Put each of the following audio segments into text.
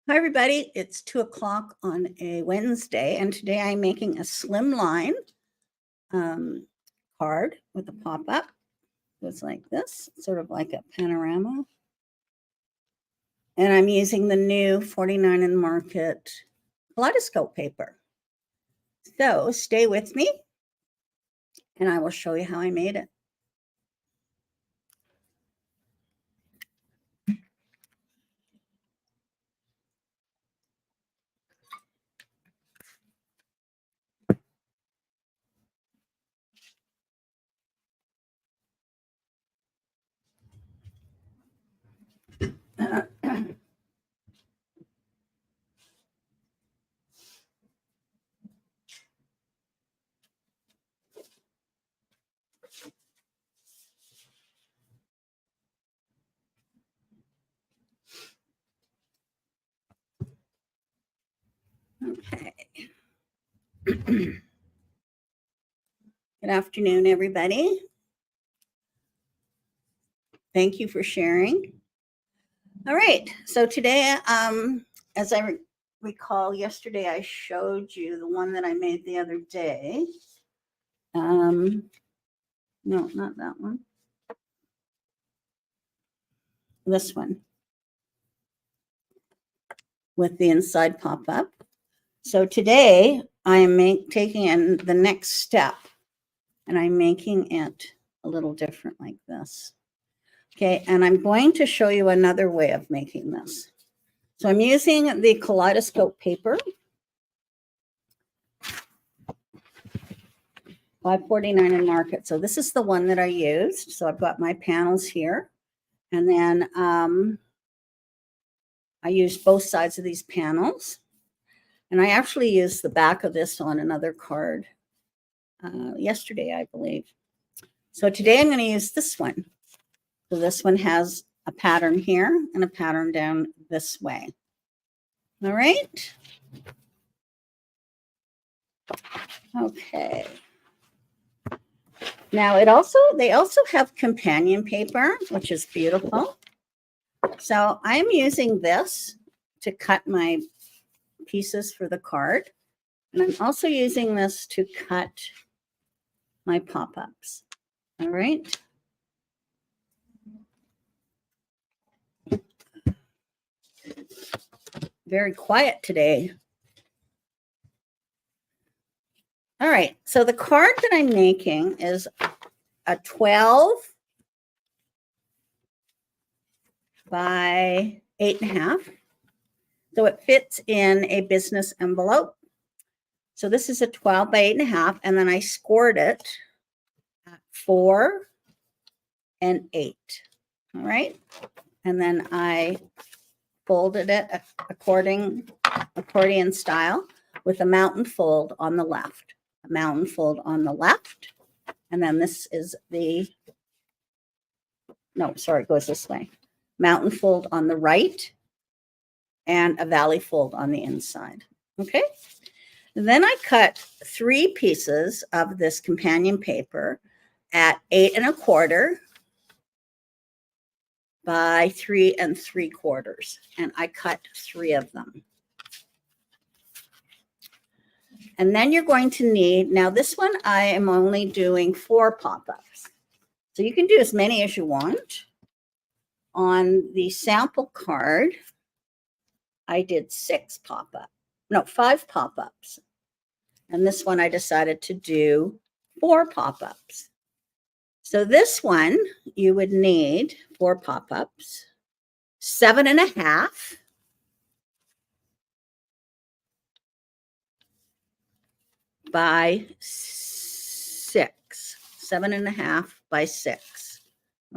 Hi, everybody. It's 2 o'clock on a Wednesday, and today I'm making a slimline card with a pop-up. It's like this, sort of like a panorama. And I'm using the new 49 in the Market kaleidoscope paper. So stay with me, and I will show you how I made it. Okay. Good afternoon, everybody. Thank you for sharing. All right. So today, as I recall, yesterday I showed you the one that I made the other day. No, not that one. This one with the inside pop-up. So today I'm taking in the next step, and I'm making it a little different like this. Okay, and I'm going to show you another way of making this. So I'm using the kaleidoscope paper, 549 in Market. So this is the one that I used. So I've got my panels here, and then I used both sides of these panels. And I actually used the back of this on another card yesterday, I believe. So today I'm going to use this one. So this one has a pattern here and a pattern down this way. All right. Okay. Now they also have companion paper, which is beautiful. So I'm using this to cut my pieces for the card. And I'm also using this to cut my pop-ups. All right. Very quiet today. All right. So the card that I'm making is a 12 by 8.5. So it fits in a business envelope. So this is a 12 by 8.5, and then I scored it at 4 and 8. All right. And then I folded it accordion style with a mountain fold on the left. A mountain fold on the left. And then this is it goes this way. Mountain fold on the right and a valley fold on the inside. Okay. And then I cut 3 pieces of this companion paper at 8 1/4 by 3 3/4. And I cut 3 of them. And then you're going to need, now this one I am only doing 4 pop-ups. So you can do as many as you want. On the sample card, I did 5 pop-ups. And this one I decided to do 4 pop-ups. So this one, you would need 4 pop-ups, 7 1/2 by 6, 7 1/2 by 6.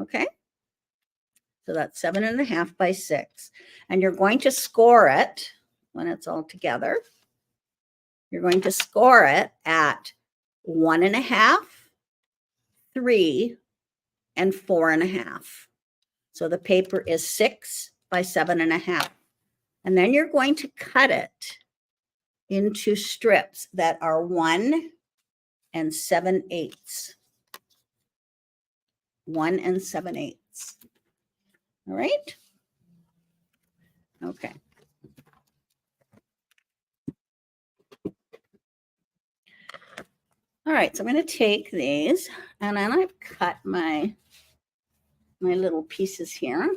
Okay. So that's 7 1/2 by 6. And you're going to score it when it's all together. You're going to score it at 1 1/2, 3, and 4 1/2. So the paper is 6 by 7 1/2. And then you're going to cut it into strips that are 1 7/8. 1 7/8. All right. Okay. All right, so I'm going to take these, and then I've cut my little pieces here.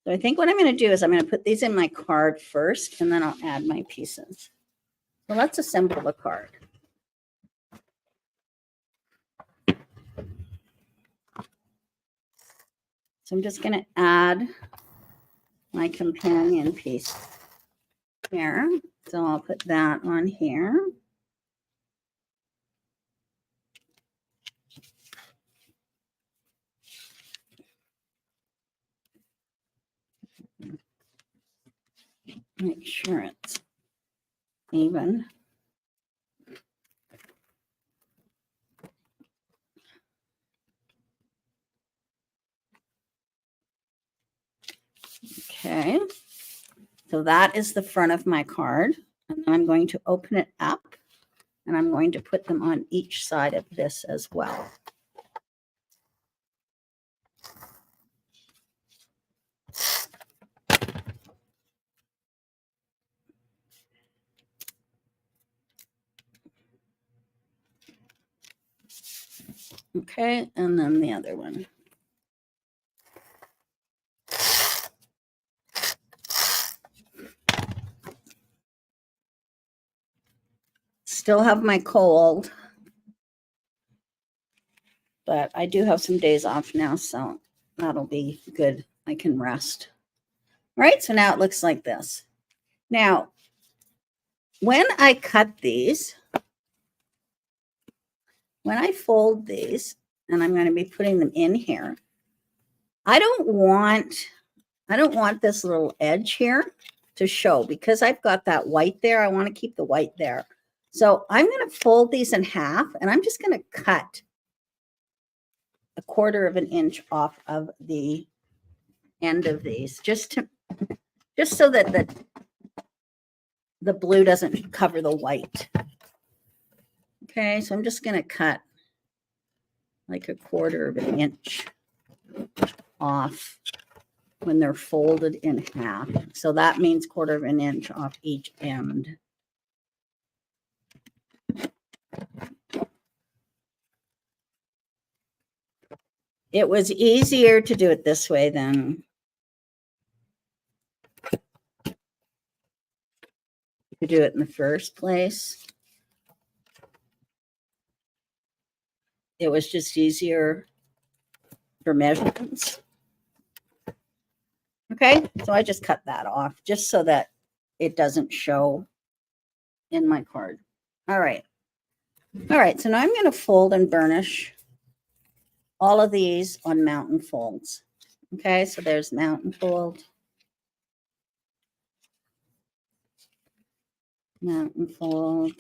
So I think what I'm going to do is I'm going to put these in my card first, and then I'll add my pieces. So let's assemble the card. So I'm just going to add my companion piece here. So I'll put that on here. Make sure it's even. Okay, so that is the front of my card. And I'm going to open it up, and I'm going to put them on each side of this as well. Okay, and then the other one. Still have my cold, but I do have some days off now, so that'll be good. I can rest. All right, so now it looks like this. Now, when I cut these, when I fold these, and I'm going to be putting them in here, I don't want this little edge here to show because I've got that white there. I want to keep the white there. So I'm going to fold these in half, and I'm just going to cut 1/4 of an inch off of the end of these, just so that the blue doesn't cover the white. Okay, so I'm just going to cut like 1/4 of an inch off when they're folded in half. So that means 1/4 of an inch off each end. It was easier to do it this way than to do it in the first place. It was just easier for measurements. Okay, so I just cut that off just so that it doesn't show in my card. All right. All right, so now I'm going to fold and burnish all of these on mountain folds. Okay, so there's mountain fold. Mountain fold.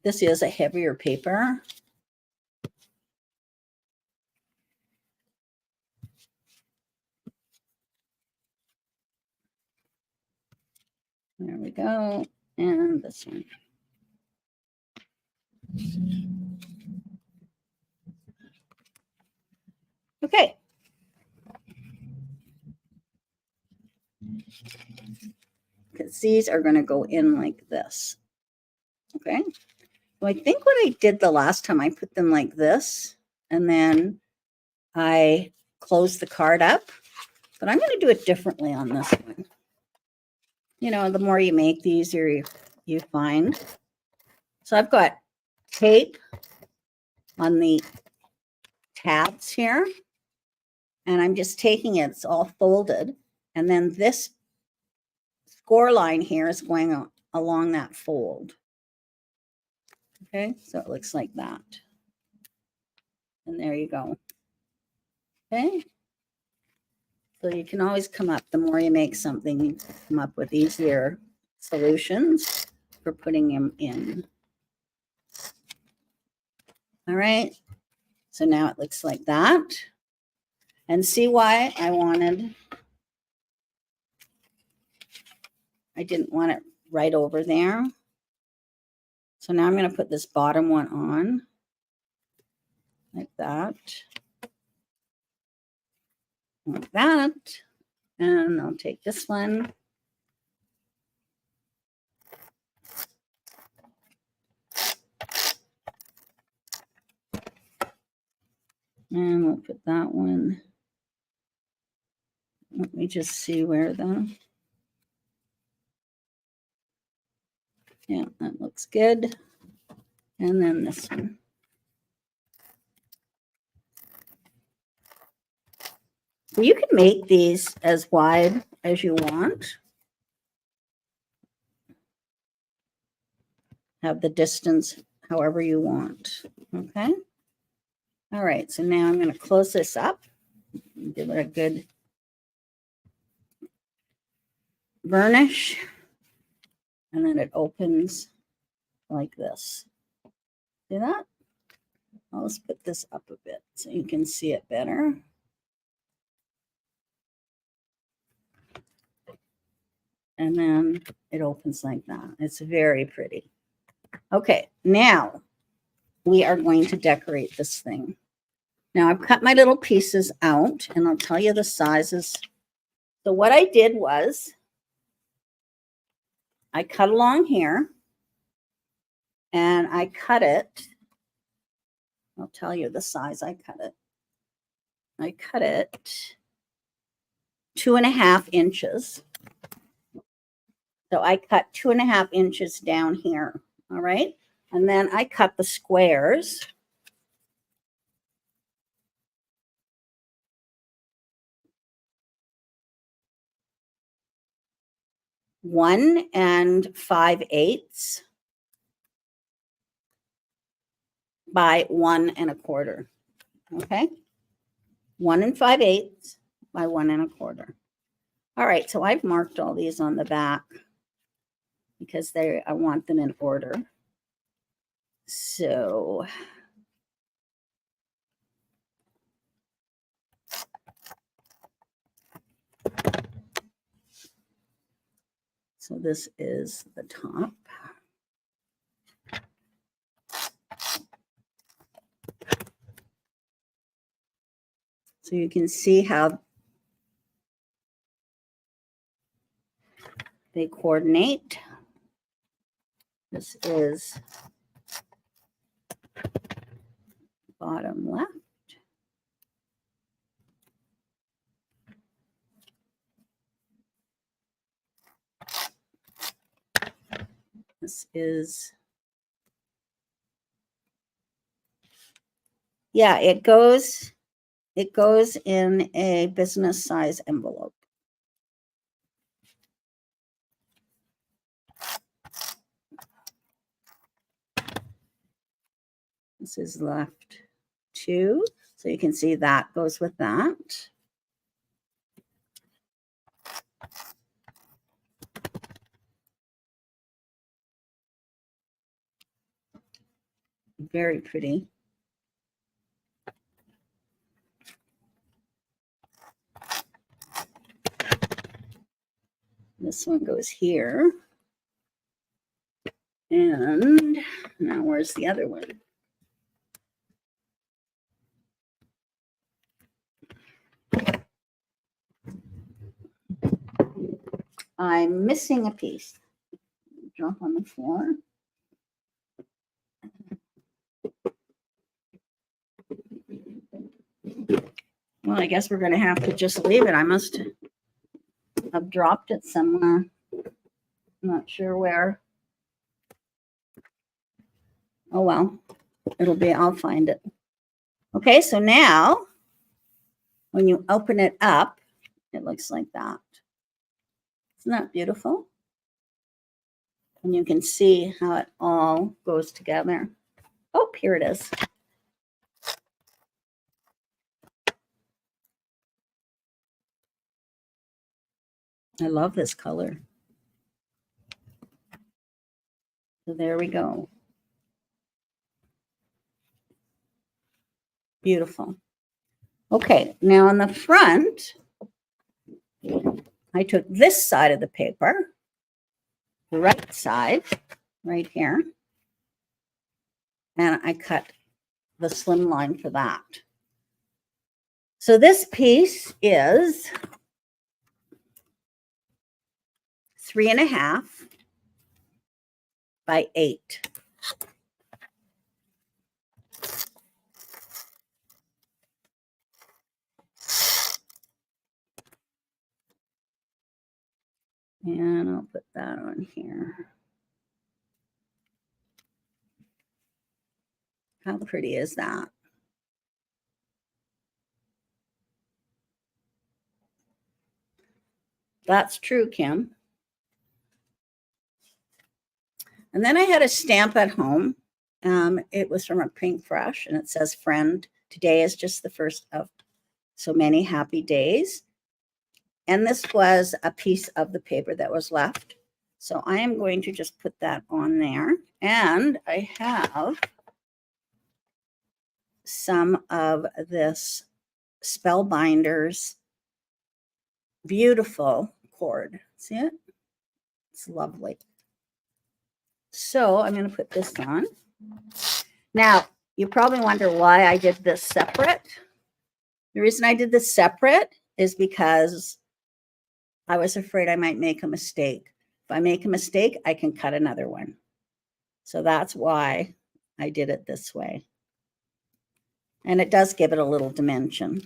This is a heavier paper. There we go. And this one. Okay. Because these are going to go in like this. Okay. So I think what I did the last time, I put them like this, and then I closed the card up. But I'm going to do it differently on this one. You know, the more you make, the easier you find. So I've got tape on the tabs here, and I'm just taking it, it's all folded, and then this score line here is going along that fold. Okay, so it looks like that. And there you go. Okay. So you can always come up, the more you make something, you come up with easier solutions for putting them in. All right. So now it looks like that. And see why I didn't want it right over there. So now I'm going to put this bottom one on like that. like that. And I'll take this one. And we'll put that one. Let me just see where yeah, that looks good. And then this one. You can make these as wide as you want. Have the distance however you want. Okay. All right. So now I'm going to close this up. Give it a good burnish. And then it opens like this. See that? I'll just put this up a bit so you can see it better. And then it opens like that. It's very pretty. Okay, now we are going to decorate this thing. Now I've cut my little pieces out and I'll tell you the sizes. So what I did was I cut along here and I cut it. I'll tell you the size I cut it. I cut it 2.5 inches. So I cut 2.5 inches down here. All right. And then I cut the squares. One and 5/8 by 1 1/4. Okay. 1 5/8 by 1 1/4. All right. So I've marked all these on the back because I want them in order. So this is the top. So you can see how they coordinate. This is bottom left. This is, yeah, it goes in a business size envelope. This is left 2. So you can see that goes with that. Very pretty. This one goes here. And now where's the other one? I'm missing a piece. Drop on the floor. Well, I guess we're going to have to just leave it. I must have dropped it somewhere. I'm not sure where. Oh, well, I'll find it. Okay, so now when you open it up, it looks like that. Isn't that beautiful? And you can see how it all goes together. Oh, here it is. I love this color. So there we go. Beautiful. Okay, now on the front, I took this side of the paper, the right side, right here, and I cut the slim line for that. So this piece is 3.5 by 8. And I'll put that on here. How pretty is that? That's true, Kim. And then I had a stamp at home. It was from a Pink Fresh, and it says, "Friend, today is just the first of so many happy days." And this was a piece of the paper that was left. So I am going to just put that on there. And I have some of this Spellbinders beautiful cord. See it? It's lovely. So I'm going to put this on. Now, you probably wonder why I did this separate. The reason I did this separate is because I was afraid I might make a mistake. If I make a mistake, I can cut another one. So that's why I did it this way. And it does give it a little dimension.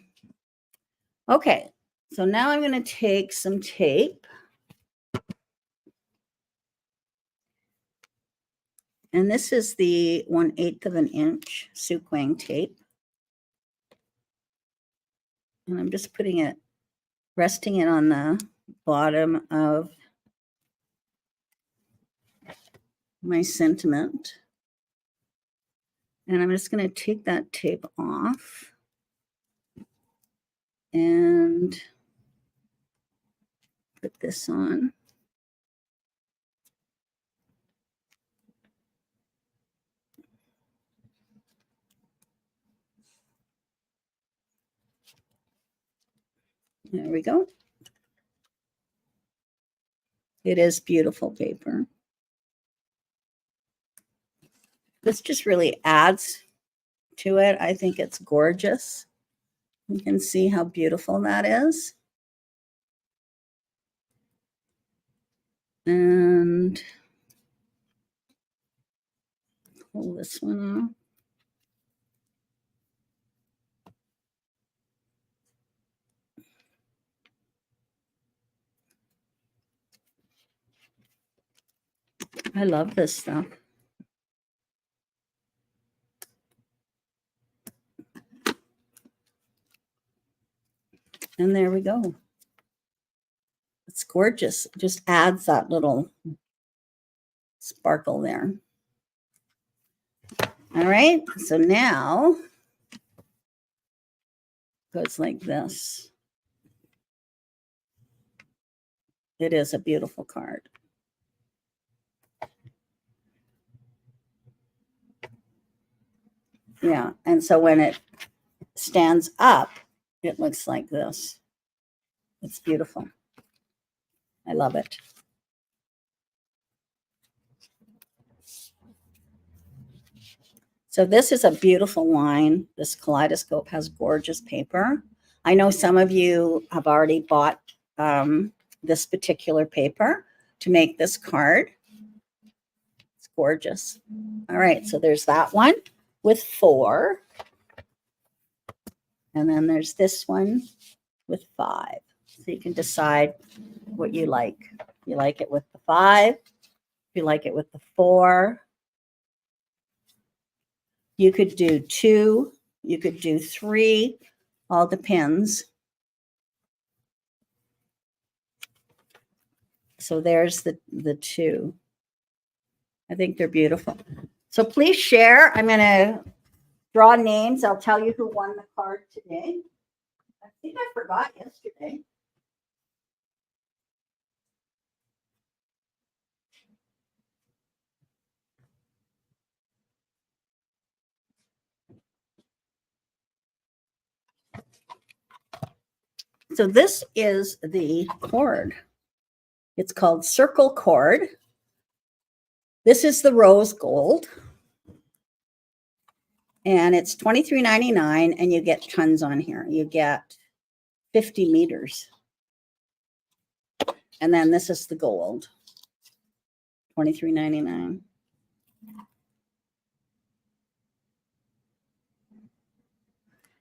Okay, so now I'm going to take some tape. And this is the 1/8 of an inch Suquang tape. And I'm just putting it, resting it on the bottom of my sentiment. And I'm just going to take that tape off and put this on. There we go. It is beautiful paper. This just really adds to it. I think it's gorgeous. You can see how beautiful that is. And pull this one off. I love this stuff. And there we go. It's gorgeous. It just adds that little sparkle there. All right. So now it goes like this. It is a beautiful card. Yeah. And so when it stands up, it looks like this. It's beautiful. I love it. So this is a beautiful line. This kaleidoscope has gorgeous paper. I know some of you have already bought this particular paper to make this card. It's gorgeous. All right, so there's that one with 4. And then there's this one with 5. So you can decide what you like. You like it with the 5. If you like it with the 4. You could do 2. You could do 3. All depends. So there's the 2. I think they're beautiful. So please share. I'm going to draw names. I'll tell you who won the card today. I think I forgot yesterday. So this is the cord. It's called Circle Cord. This is the rose gold. And it's $23.99, and you get tons on here. You get 50 meters. And then this is the gold, $23.99.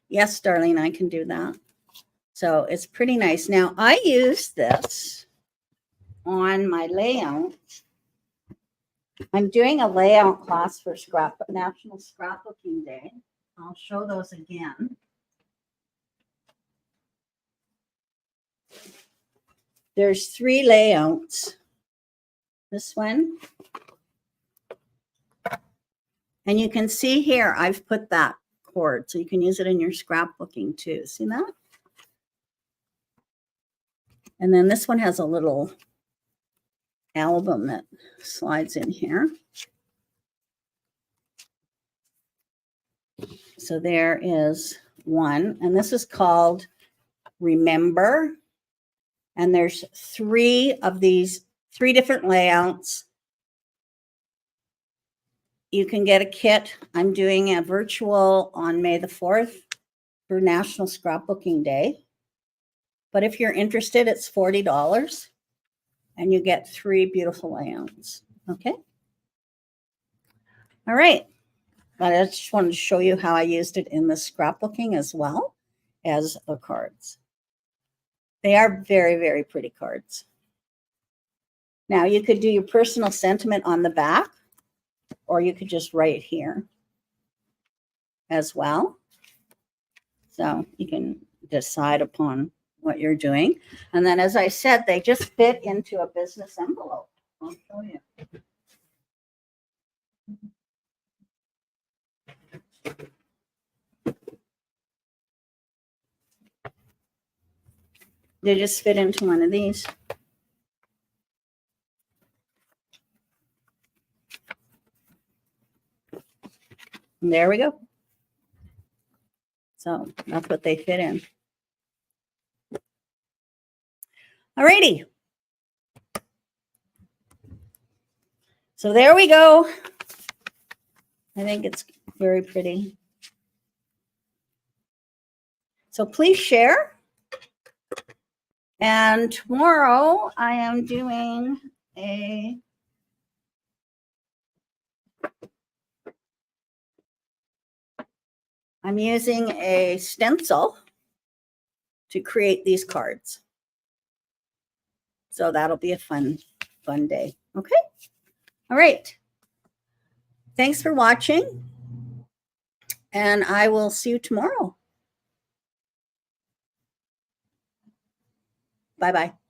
Yes, Darlene, I can do that. So it's pretty nice. Now, I use this on my layout. I'm doing a layout class for National Scrapbooking Day. I'll show those again. There's 3 layouts. This one. And you can see here, I've put that cord, so you can use it in your scrapbooking too. See that? And then this one has a little album that slides in here. So there is one, and this is called Remember. And there's 3 of these, 3 different layouts. You can get a kit. I'm doing a virtual on May the 4th for National Scrapbooking Day. But if you're interested, it's $40 and you get 3 beautiful layouts. Okay. All right. But I just wanted to show you how I used it in the scrapbooking as well as the cards. They are very, very pretty cards. Now you could do your personal sentiment on the back, or you could just write here as well. So you can decide upon what you're doing. And then, as I said, they just fit into a business envelope. I'll show you. They just fit into one of these. And there we go. So that's what they fit in. All righty. So there we go. I think it's very pretty. So please share. And tomorrow I am doing I'm using a stencil to create these cards. So that'll be a fun day. Okay. All right. Thanks for watching. And I will see you tomorrow. Bye-bye.